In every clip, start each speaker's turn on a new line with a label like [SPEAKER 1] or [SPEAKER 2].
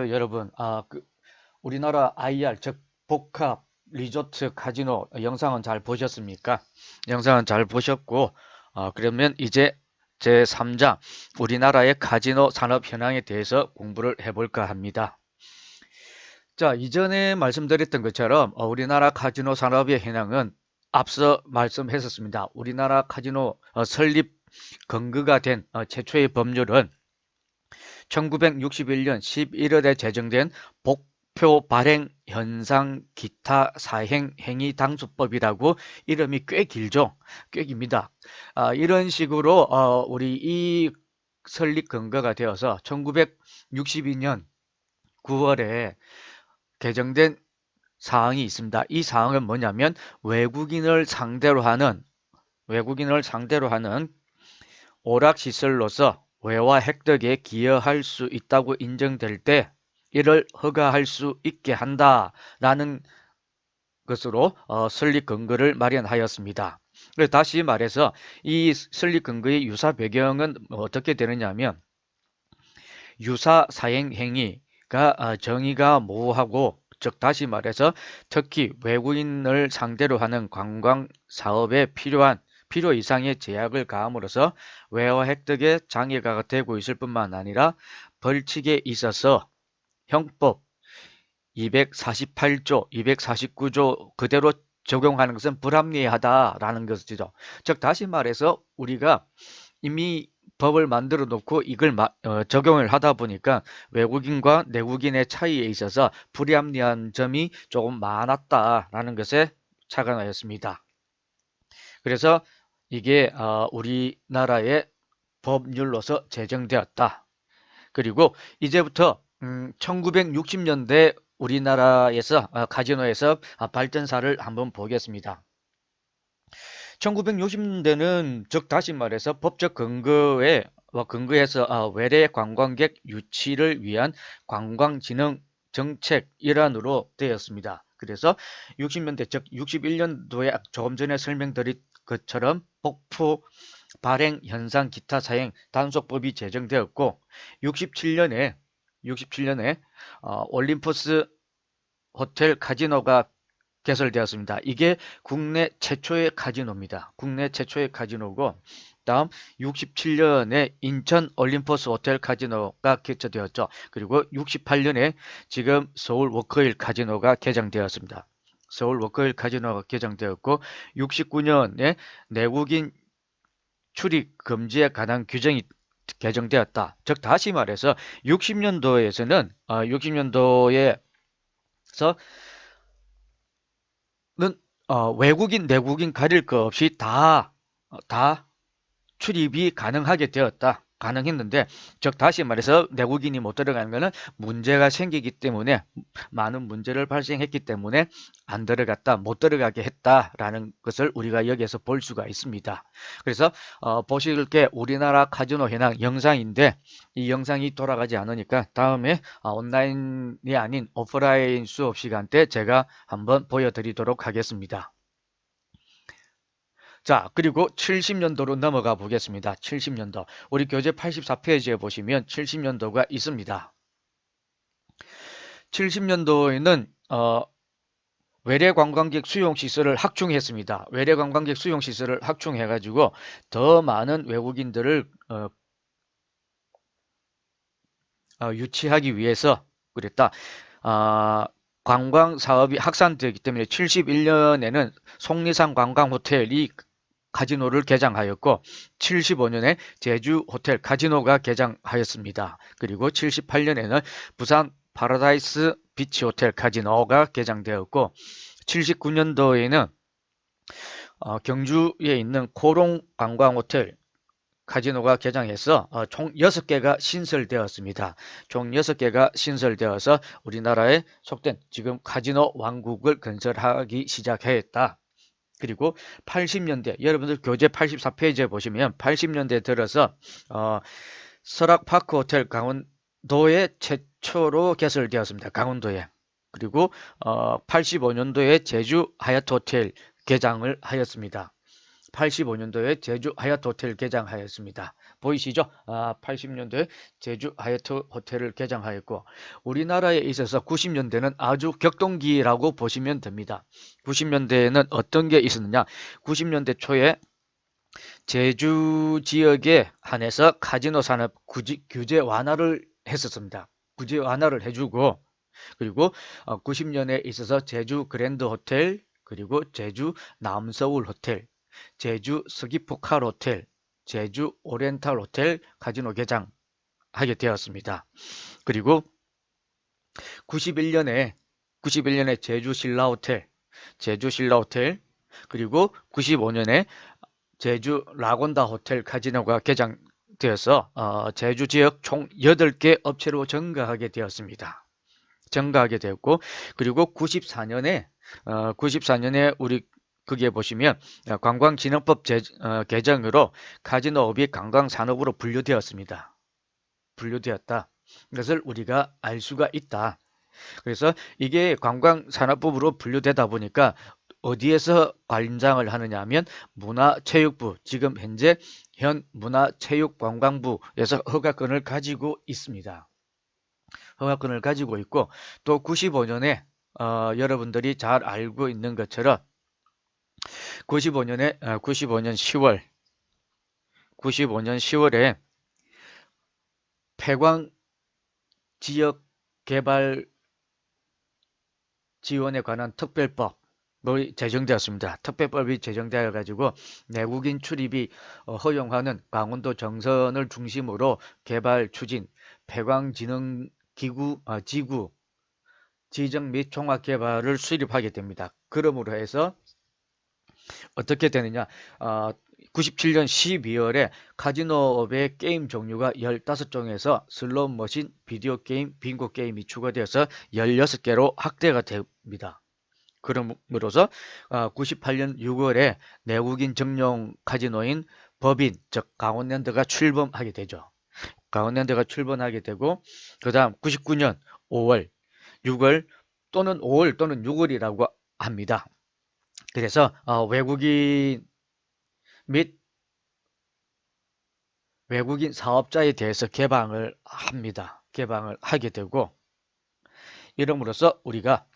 [SPEAKER 1] 안녕하세요, 여러분. 우리나라 IR, 즉 복합 리조트 카지노 영상은 잘 보셨습니까? 영상은 잘 보셨고, 그러면 이제 제3장 우리나라의 카지노 산업 현황에 대해서 공부를 해볼까 합니다. 자, 이전에 말씀드렸던 것처럼 우리나라 카지노 산업의 현황은 앞서 말씀했었습니다. 우리나라 카지노 설립 근거가 된 최초의 법률은 1961년 11월에 제정된 복표 발행 현상 기타 사행 행위 당수법이라고. 이름이 꽤 길죠. 꽤 깁니다. 이런 식으로 우리 이 설립 근거가 되어서 1962년 9월에 개정된 사항이 있습니다. 이 사항은 뭐냐면 외국인을 상대로 하는 오락시설로서 외화 획득에 기여할 수 있다고 인정될 때 이를 허가할 수 있게 한다라는 것으로 설립 근거를 마련하였습니다. 그래서 다시 말해서 이 설립 근거의 유사 배경은 어떻게 되느냐 하면 유사 사행 행위가 정의가 모호하고, 즉 다시 말해서 특히 외국인을 상대로 하는 관광 사업에 필요 이상의 제약을 가함으로써 외화 획득에 장애가 되고 있을 뿐만 아니라 벌칙에 있어서 형법 248조, 249조 그대로 적용하는 것은 불합리하다라는 것이죠. 즉 다시 말해서 우리가 이미 법을 만들어 놓고 이걸 적용을 하다 보니까 외국인과 내국인의 차이에 있어서 불합리한 점이 조금 많았다라는 것에 착안하였습니다. 그래서 이게 우리나라의 법률로서 제정되었다. 그리고 이제부터 1960년대 우리나라에서 카지노에서 발전사를 한번 보겠습니다. 1960년대는 즉 다시 말해서 법적 근거에서 외래 관광객 유치를 위한 관광진흥 정책 일환으로 되었습니다. 그래서 60년대 즉 61년도에 조금 전에 설명드린 것처럼 복포 발행 현상 기타 사행 단속법이 제정되었고 67년에 올림포스 호텔 카지노가 개설되었습니다. 이게 국내 최초의 카지노입니다. 국내 최초의 카지노고, 다음 67년에 인천 올림포스 호텔 카지노가 개최되었죠. 그리고 68년에 지금 서울 워커힐 카지노가 개장되었습니다. 서울 워커힐 카지노가 개장되었고 69년에 내국인 출입 금지에 관한 규정이 개정되었다. 즉 다시 말해서 60년도에서는 60년도에서 외국인 내국인 가릴 것 없이 다 출입이 가능했는데, 즉 다시 말해서 내국인이 못 들어가는 것은 문제가 생기기 때문에, 많은 문제를 발생했기 때문에 못 들어가게 했다라는 것을 우리가 여기에서 볼 수가 있습니다. 그래서 보실 게 우리나라 카지노 현황 영상인데, 이 영상이 돌아가지 않으니까 다음에 온라인이 아닌 오프라인 수업 시간 때 제가 한번 보여드리도록 하겠습니다. 자, 그리고 70년도로 넘어가 보겠습니다. 70년도. 우리 교재 84페이지에 보시면 70년도가 있습니다. 70년도에는 외래 관광객 수용 시설을 확충했습니다. 외래 관광객 수용 시설을 확충해가지고 더 많은 외국인들을 유치하기 위해서 그랬다. 관광 사업이 확산되기 때문에 71년에는 속리산 관광호텔이 카지노를 개장하였고 75년에 제주 호텔 카지노가 개장하였습니다. 그리고 78년에는 부산 파라다이스 비치 호텔 카지노가 개장되었고 79년도에는 경주에 있는 코롱 관광호텔 카지노가 개장해서 총 6개가 신설되었습니다. 총 6개가 신설되어서 우리나라에 속된 지금 카지노 왕국을 건설하기 시작했다. 그리고 80년대, 여러분들 교재 84페이지에 보시면 80년대 들어서 설악파크 호텔 강원도에 최초로 개설되었습니다. 강원도에. 그리고 85년도에 제주 하얏트 호텔 개장을 하였습니다. 85년도에 제주 하얏트 호텔 개장하였습니다. 보이시죠? 80년대 제주 하얏트 호텔을 개장하였고 우리나라에 있어서 90년대는 아주 격동기라고 보시면 됩니다. 90년대에는 어떤 게 있었느냐? 90년대 초에 제주 지역에 한해서 카지노 산업 규제 완화를 했었습니다. 규제 완화를 해주고 그리고 90년에 있어서 제주 그랜드 호텔 그리고 제주 남서울 호텔 제주 서귀포칼 호텔 제주 오리엔탈 호텔 카지노 개장하게 되었습니다. 그리고 91년에 제주 신라 호텔 그리고 95년에 제주 라곤다 호텔 카지노가 개장되어서 제주 지역 총 8개 업체로 증가하게 되었습니다. 증가하게 되었고 그리고 94년에 우리 거기에 보시면 관광진흥법 개정으로 카지노업이 관광산업으로 분류되었습니다. 분류되었다. 이것을 우리가 알 수가 있다. 그래서 이게 관광산업법으로 분류되다 보니까 어디에서 관장을 하느냐 하면 문화체육부, 지금 현재 현 문화체육관광부에서 허가권을 가지고 있습니다. 허가권을 가지고 있고 또 95년에 여러분들이 잘 알고 있는 것처럼 95년 10월에 폐광 지역 개발 지원에 관한 특별법이 제정되었습니다. 특별법이 제정되어 가지고 내국인 출입이 허용하는 강원도 정선을 중심으로 개발 추진 폐광진흥기구 지구 지정 및 종합 개발을 수립하게 됩니다. 그러므로 해서 어떻게 되느냐 97년 12월에 카지노업의 게임 종류가 15종에서 슬롯 머신, 비디오 게임, 빙고 게임이 추가되어서 16개로 확대가 됩니다. 그러므로서 98년 6월에 내국인 정용 카지노인 법인, 즉 강원랜드가 출범하게 되죠. 강원랜드가 출범하게 되고 그 다음 99년 5월, 6월 또는 5월 또는 6월이라고 합니다. 그래서 외국인 및 외국인 사업자에 대해서 개방을 합니다. 개방을 하게 되고 이름으로써 우리가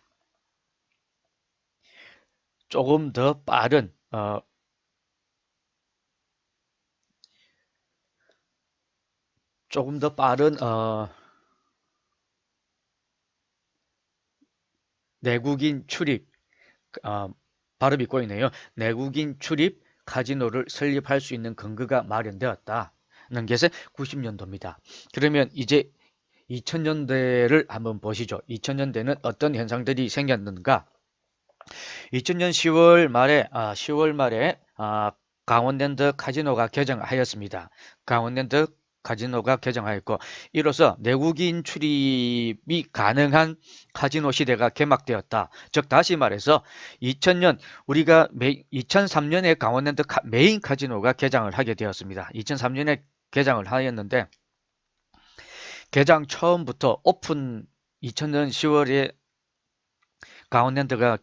[SPEAKER 1] 조금 더 빠른 내국인 출입 발음이 꼬이네요. 내국인 출입 카지노를 설립할 수 있는 근거가 마련되었다는 것이 90년도입니다. 그러면 이제 2000년대를 한번 보시죠. 2000년대는 어떤 현상들이 생겼는가? 2000년 10월 말에 강원랜드 카지노가 개장하였습니다. 강원랜드 카지노가 개장하였고 이로써 내국인 출입이 가능한 카지노 시대가 개막되었다. 즉 다시 말해서 2003년에 강원랜드 메인 카지노가 개장을 하게 되었습니다. 2003년에 개장을 하였는데 개장 처음부터 2000년 10월에 강원랜드가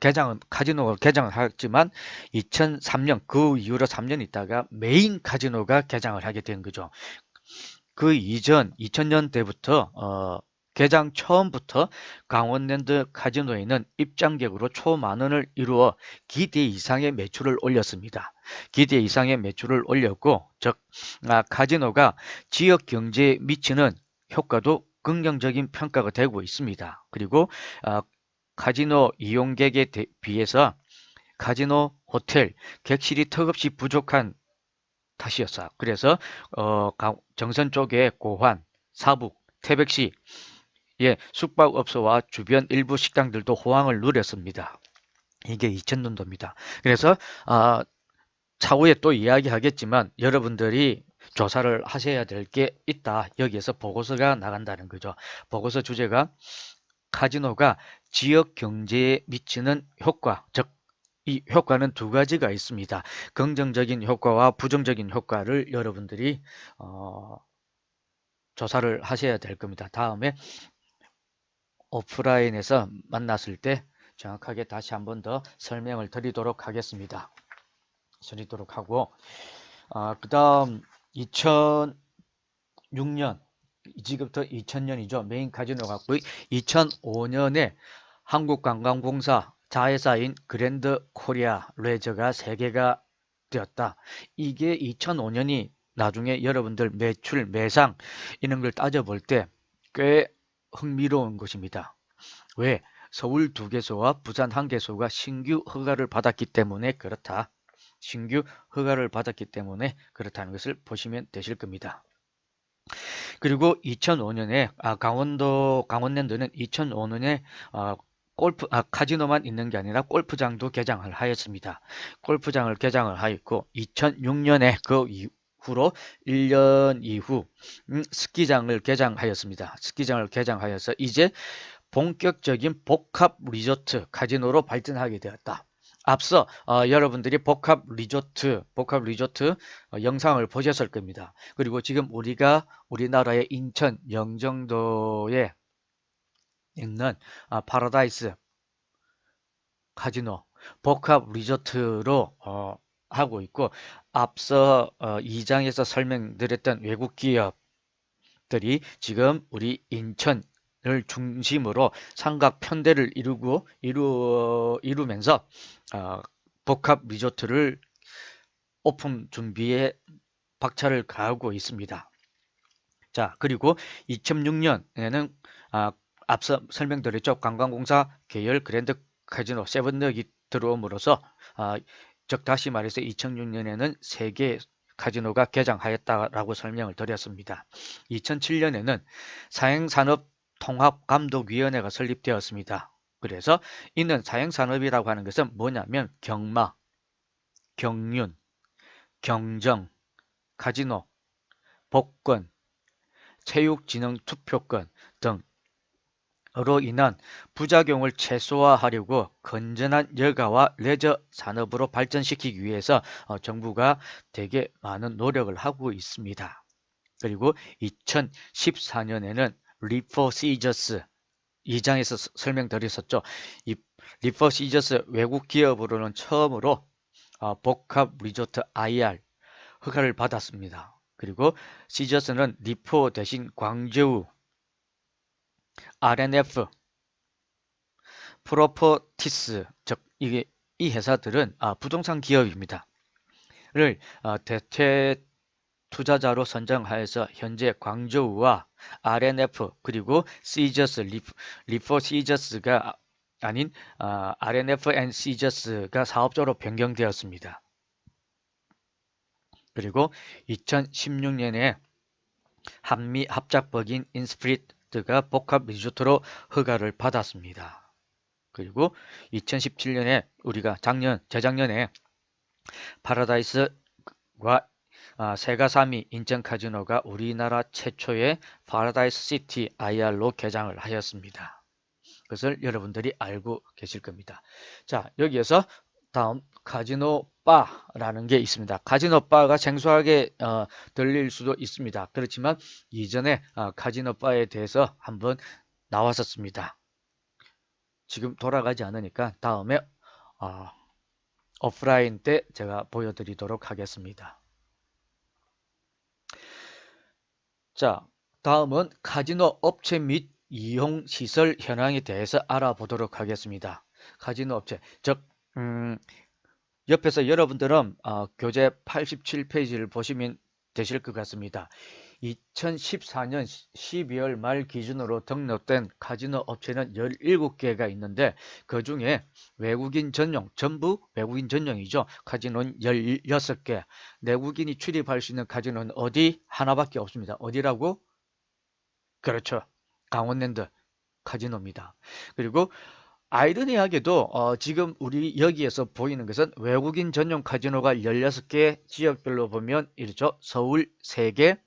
[SPEAKER 1] 카지노가 개장을 하였지만 2003년 그 이후로 3년 있다가 메인 카지노가 개장을 하게 된 거죠. 그 이전 2000년대부터 개장 처음부터 강원랜드 카지노에는 입장객으로 초만원을 이루어 기대 이상의 매출을 올렸습니다. 기대 이상의 매출을 올렸고 즉 카지노가 지역 경제에 미치는 효과도 긍정적인 평가가 되고 있습니다. 그리고 카지노 이용객에 비해서 카지노 호텔 객실이 턱없이 부족한 탓이었어. 그래서 정선 쪽에 고환, 사북, 태백시 숙박업소와 주변 일부 식당들도 호황을 누렸습니다. 이게 2000년도입니다. 그래서 차후에 또 이야기하겠지만 여러분들이 조사를 하셔야 될 게 있다. 여기에서 보고서가 나간다는 거죠. 보고서 주제가 카지노가 지역 경제에 미치는 효과, 즉 이 효과는 두 가지가 있습니다. 긍정적인 효과와 부정적인 효과를 여러분들이 조사를 하셔야 될 겁니다. 다음에 오프라인에서 만났을 때 정확하게 다시 한 번 더 설명을 드리도록 하겠습니다. 드리도록 하고 그 다음 2006년, 지금부터 2000년이죠. 메인 카지노 갖고 2005년에 한국관광공사 자회사인 그랜드 코리아 레저가 세계가 되었다. 이게 2005년이 나중에 여러분들 매출, 매상 이런 걸 따져볼 때 꽤 흥미로운 것입니다. 왜? 서울 2개소와 부산 1개소가 신규 허가를 받았기 때문에 그렇다. 신규 허가를 받았기 때문에 그렇다는 것을 보시면 되실 겁니다. 그리고 2005년에 강원랜드는 2005년에 카지노만 있는 게 아니라 골프장도 개장을 하였습니다. 골프장을 개장을 하였고 2006년에 그 이후로 1년 이후 스키장을 개장하였습니다. 스키장을 개장하여서 이제 본격적인 복합 리조트 카지노로 발전하게 되었다. 앞서 여러분들이 복합 리조트 영상을 보셨을 겁니다. 그리고 지금 우리나라의 인천 영종도에 있는 파라다이스 카지노 복합 리조트로 하고 있고, 앞서 2장에서 설명드렸던 외국 기업들이 지금 우리 인천을 중심으로 삼각 편대를 이루면서 복합 리조트를 오픈 준비에 박차를 가하고 있습니다. 자, 그리고 2006년에는 앞서 설명드렸죠. 관광공사 계열 그랜드 카지노 세븐역이 들어옴으로써 즉 다시 말해서 2006년에는 세계 카지노가 개장하였다라고 설명을 드렸습니다. 2007년에는 사행산업통합감독위원회가 설립되었습니다. 그래서 이는 사행산업이라고 하는 것은 뭐냐면 경마, 경륜, 경정, 카지노, 복권, 체육진흥투표권 등으로 인한 부작용을 최소화하려고 건전한 여가와 레저 산업으로 발전시키기 위해서 정부가 되게 많은 노력을 하고 있습니다. 그리고 2014년에는 리포 시저스 2장에서 설명드렸었죠. 이 리포 시저스 외국 기업으로는 처음으로 복합 리조트 IR 허가를 받았습니다. 그리고 시저스는 리포 대신 광저우 RNF 프로퍼티스, 즉 이 회사들은 부동산 기업입니다. 를 대체 투자자로 선정하여서 현재 광저우와 RNF 그리고 시저스 리포 시저스가 아닌 RNF 앤 시저스가 사업자로 변경되었습니다. 그리고 2016년에 한미 합작법인 인스프리트가 복합 리조트로 허가를 받았습니다. 그리고 2017년에 우리가 재작년에 파라다이스와 세가사미 인천카지노가 우리나라 최초의 파라다이스 시티 IR로 개장을 하였습니다. 그것을 여러분들이 알고 계실 겁니다. 자, 여기에서 다음 카지노 바라는 게 있습니다. 카지노 바가 생소하게 들릴 수도 있습니다. 그렇지만 이전에 카지노 바에 대해서 한번 나왔었습니다. 지금 돌아가지 않으니까 다음에 오프라인 때 제가 보여드리도록 하겠습니다. 자, 다음은 카지노 업체 및 이용시설 현황에 대해서 알아보도록 하겠습니다. 카지노 업체, 즉 옆에서 여러분들은 교재 87페이지를 보시면 되실 것 같습니다. 2014년 12월 말 기준으로 등록된 카지노 업체는 17개가 있는데 그 중에 외국인 전용, 전부 외국인 전용이죠. 카지노는 16개. 내국인이 출입할 수 있는 카지노는 어디? 하나밖에 없습니다. 어디라고? 그렇죠. 강원랜드 카지노입니다. 그리고 아이러니하게도 지금 우리 여기에서 보이는 것은 외국인 전용 카지노가 16개, 지역별로 보면 이렇죠. 서울 3개,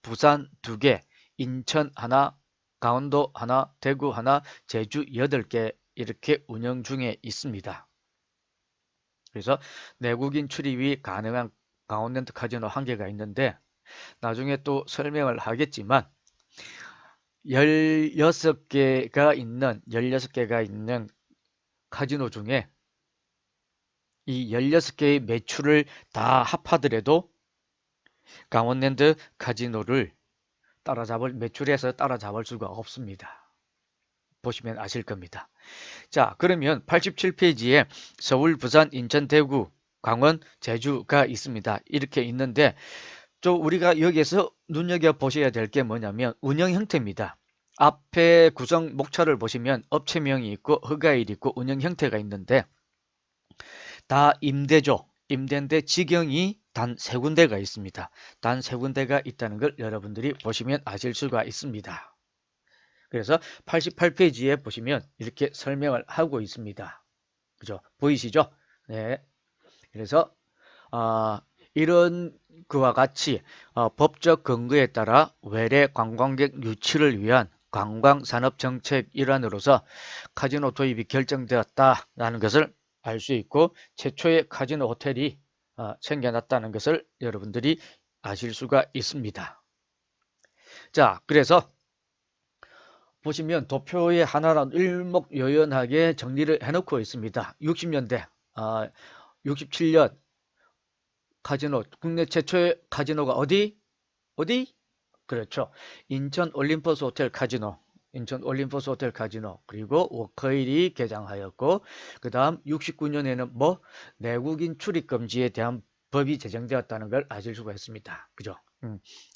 [SPEAKER 1] 부산 2개, 인천 하나, 강원도 하나, 대구 하나, 제주 8개 이렇게 운영 중에 있습니다. 그래서 내국인 출입이 가능한 강원랜드 카지노 1개가 있는데 나중에 또 설명을 하겠지만 16개가 있는 카지노 중에 이 16개의 매출을 다 합하더라도 강원랜드 카지노를 매출에서 따라잡을 수가 없습니다. 보시면 아실 겁니다. 자, 그러면 87페이지에 서울, 부산, 인천, 대구, 강원, 제주가 있습니다. 이렇게 있는데 우리가 여기에서 눈여겨보셔야 될 게 뭐냐면 운영 형태입니다. 앞에 구성 목차를 보시면 업체명이 있고 허가일이 있고 운영 형태가 있는데 다 임대죠. 임대인데 지경이 단 3군데가 있습니다. 단 3군데가 있다는 걸 여러분들이 보시면 아실 수가 있습니다. 그래서 88페이지에 보시면 이렇게 설명을 하고 있습니다. 그죠? 보이시죠? 네. 그래서 이런 그와 같이 법적 근거에 따라 외래 관광객 유치를 위한 관광산업정책 일환으로서 카지노 도입이 결정되었다라는 것을 알 수 있고 최초의 카지노 호텔이 생겨났다는 것을 여러분들이 아실 수가 있습니다. 자, 그래서 보시면 도표에 하나로 일목요연하게 정리를 해놓고 있습니다. 60년대, 67년 카지노, 국내 최초의 카지노가 어디? 그렇죠. 인천 올림포스 호텔 카지노. 인천 올림포스 호텔 카지노. 그리고 워커힐이 개장하였고, 그 다음 69년에는 내국인 출입 금지에 대한 법이 제정되었다는 걸 아실 수가 있습니다. 그죠?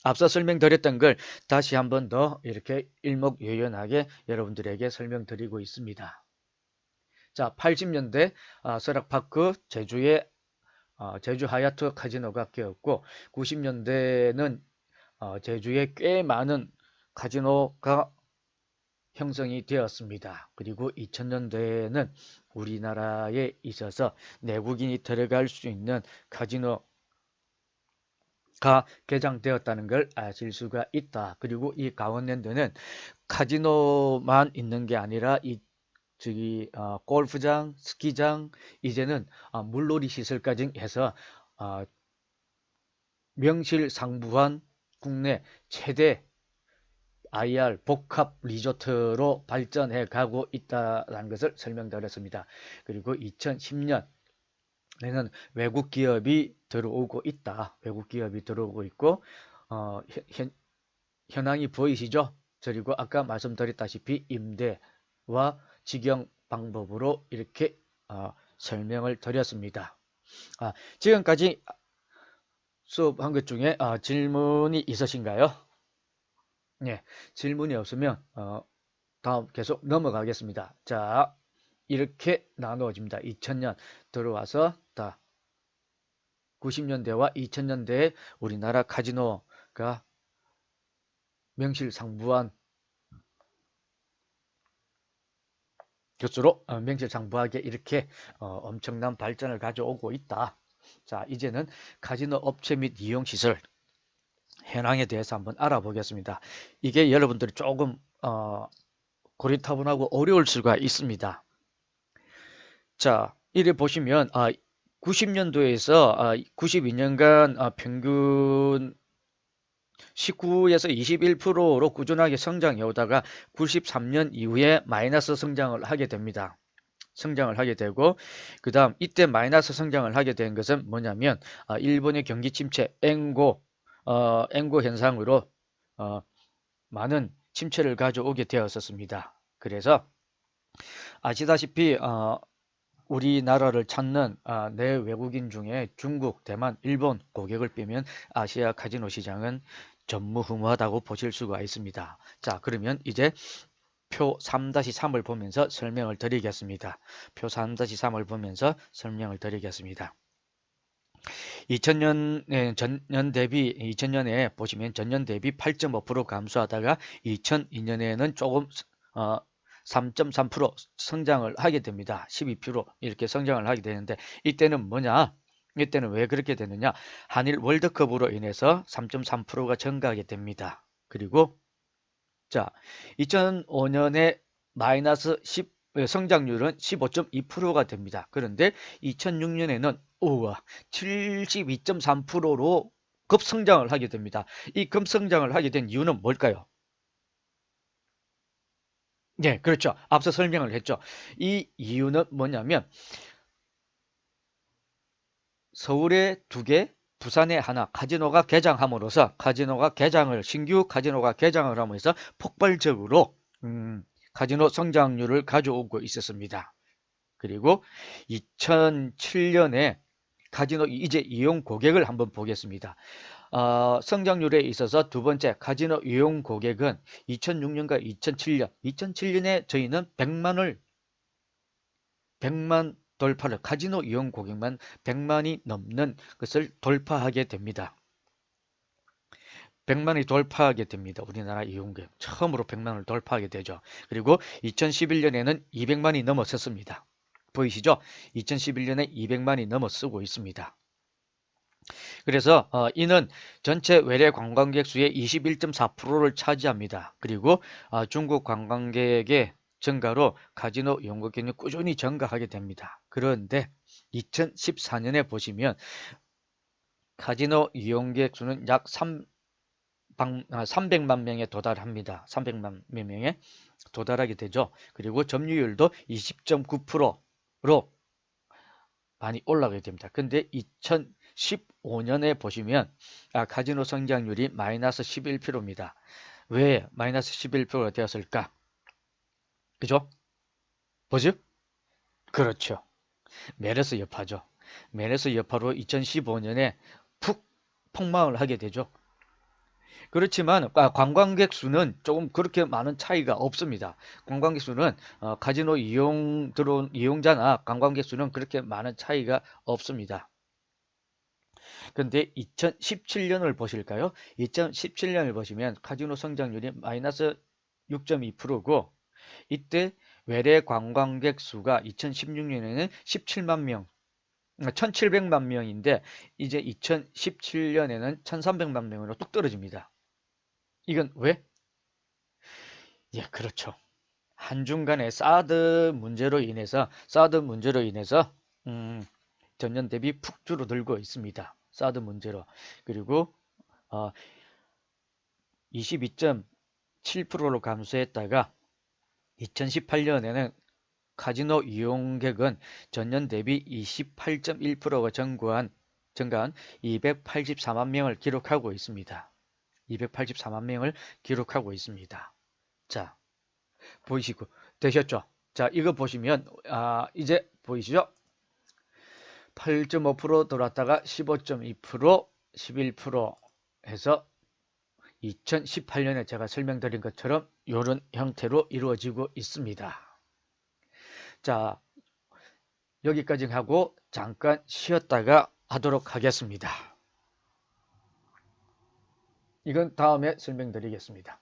[SPEAKER 1] 앞서 설명드렸던 걸 다시 한 번 더 이렇게 일목요연하게 여러분들에게 설명드리고 있습니다. 자, 80년대 설악파크 제주의 제주 하얏트 카지노가 깨었고 90년대는 제주에 꽤 많은 카지노가 형성이 되었습니다. 그리고 2000년대에는 우리나라에 있어서 내국인이 들어갈 수 있는 카지노가 개장되었다는 걸 아실 수가 있다. 그리고 이 강원랜드는 카지노만 있는 게 아니라 골프장, 스키장, 이제는 물놀이 시설까지 해서 명실상부한 국내 최대 IR 복합 리조트로 발전해 가고 있다는 것을 설명드렸습니다. 그리고 2010년에는 외국 기업이 들어오고 있다. 외국 기업이 들어오고 있고 현황이 보이시죠? 그리고 아까 말씀드렸다시피 임대와 직영 방법으로 이렇게 설명을 드렸습니다. 지금까지 수업한 것 중에 질문이 있으신가요? 네, 질문이 없으면 다음 계속 넘어가겠습니다. 자, 이렇게 나누어집니다. 2000년 들어와서 90년대와 2000년대에 우리나라 카지노가 명실상부한 것으로 명실상부하게 이렇게 엄청난 발전을 가져오고 있다. 자, 이제는 카지노 업체 및 이용시설 현황에 대해서 한번 알아보겠습니다. 이게 여러분들이 조금 고리타분하고 어려울 수가 있습니다. 자, 이래 보시면 90년도에서 92년간 평균 19에서 21%로 꾸준하게 성장해 오다가 93년 이후에 마이너스 성장을 하게 됩니다. 성장을 하게 되고 그 다음 이때 마이너스 성장을 하게 된 것은 뭐냐면 일본의 경기 침체 엔고 현상으로 많은 침체를 가져오게 되었었습니다. 그래서 아시다시피 우리나라를 찾는 내 외국인 중에 중국, 대만, 일본 고객을 빼면 아시아 카지노 시장은 전무후무하다고 보실 수가 있습니다. 자, 그러면 이제 표 3-3을 보면서 설명을 드리겠습니다. 표 3-3을 보면서 설명을 드리겠습니다. 2000년에 보시면 전년 대비 8.5% 감소하다가 2002년에는 조금 3.3% 성장을 하게 됩니다. 12% 이렇게 성장을 하게 되는데 이때는 뭐냐? 이때는 왜 그렇게 되느냐? 한일 월드컵으로 인해서 3.3%가 증가하게 됩니다. 그리고 자, 2005년에 마이너스 10 성장률은 15.2%가 됩니다. 그런데 2006년에는 72.3%로 급성장을 하게 됩니다. 이 급성장을 하게 된 이유는 뭘까요? 네, 그렇죠. 앞서 설명을 했죠. 이 이유는 뭐냐면 서울에 2개, 부산에 하나 카지노가 개장함으로써 신규 카지노가 개장을 하면서 폭발적으로 카지노 성장률을 가져오고 있었습니다. 그리고 2007년에 카지노 이제 이용 고객을 한번 보겠습니다. 성장률에 있어서 두 번째 카지노 이용 고객은 2006년과 2007년에 저희는 100만 돌파를 카지노 이용 고객만 100만이 넘는 것을 돌파하게 됩니다. 100만이 돌파하게 됩니다. 우리나라 이용객 처음으로 100만을 돌파하게 되죠. 그리고 2011년에는 200만이 넘어섰습니다. 보이시죠? 2011년에 200만이 넘어서고 있습니다. 그래서 이는 전체 외래 관광객 수의 21.4%를 차지합니다. 그리고 중국 관광객의 증가로 카지노 이용객이 꾸준히 증가하게 됩니다. 그런데 2014년에 보시면 카지노 이용객 수는 약 300만 명에 도달합니다. 300만 명에 도달하게 되죠. 그리고 점유율도 20.9%로 많이 올라가게 됩니다. 근데 2015년에 보시면 카지노 성장률이 마이너스 11%입니다. 왜 마이너스 11%가 되었을까? 그죠? 뭐죠? 그렇죠. 메르스 여파죠. 메르스 여파로 2015년에 푹 폭망을 하게 되죠. 그렇지만 관광객 수는 조금 그렇게 많은 차이가 없습니다. 관광객 수는 카지노 이용자나 관광객 수는 그렇게 많은 차이가 없습니다. 근데 2017년을 보실까요? 2017년을 보시면 카지노 성장률이 마이너스 6.2%고 이때 외래 관광객 수가 2016년에는 17만 명, 1700만 명인데 이제 2017년에는 1300만 명으로 뚝 떨어집니다. 이건 왜? 예, 그렇죠. 한중 간의 사드 문제로 인해서 전년 대비 푹 줄어들고 있습니다. 사드 문제로. 그리고 22.7%로 감소했다가 2018년에는 카지노 이용객은 전년 대비 28.1%가 증가한 284만 명을 기록하고 있습니다. 284만 명을 기록하고 있습니다. 자, 보이시고 되셨죠? 자, 이거 보시면 이제 보이시죠? 8.5% 돌았다가 15.2%, 11% 해서 2018년에 제가 설명드린 것처럼 이런 형태로 이루어지고 있습니다. 자, 여기까지 하고 잠깐 쉬었다가 하도록 하겠습니다. 이건 다음에 설명드리겠습니다.